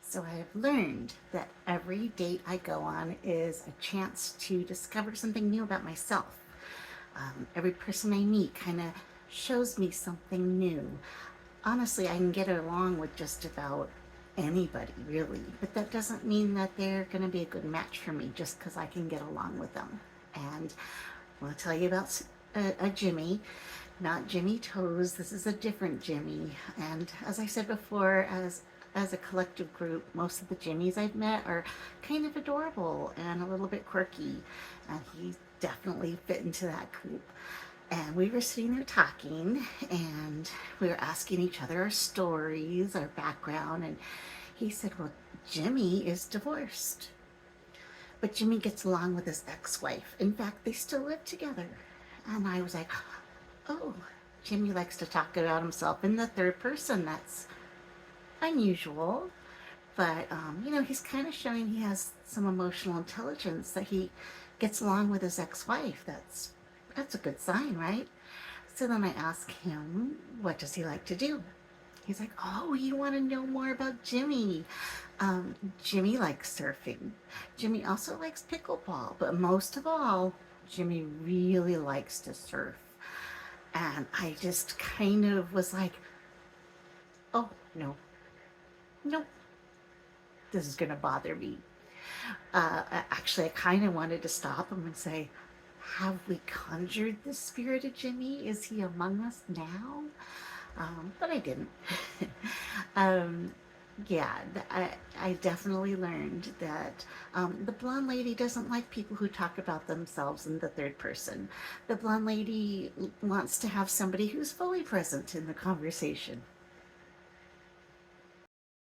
So I've learned that every date I go on is a chance to discover something new about myself. Every person I meet kind of shows me something new. Honestly, I can get along with just about anybody, really, but that doesn't mean that they're going to be a good match for me just because I can get along with them. And I'll tell you about a Jimmy, not Jimmy Toes. This is a different Jimmy. And as I said before, as a collective group, most of the Jimmies I've met are kind of adorable and a little bit quirky, and he definitely fit into that group. And we were sitting there talking, and we were asking each other our stories, our background, and he said, "Well, Jimmy is divorced." But Jimmy gets along with his ex-wife. In fact, they still live together. And I was like, oh, Jimmy likes to talk about himself in the third person. That's unusual. But, he's kind of showing he has some emotional intelligence, that he gets along with his ex-wife. That's a good sign, right? So then I ask him, what does he like to do? He's like, oh, you want to know more about Jimmy? Jimmy likes surfing. Jimmy also likes pickleball, but most of all, Jimmy really likes to surf. And I just kind of was like, oh, no, no, this is going to bother me. Actually, I kind of wanted to stop him and say, have we conjured the spirit of Jimmy? Is he among us now? But I didn't. um, yeah, I definitely learned that the blonde lady doesn't like people who talk about themselves in the third person. The blonde lady wants to have somebody who's fully present in the conversation.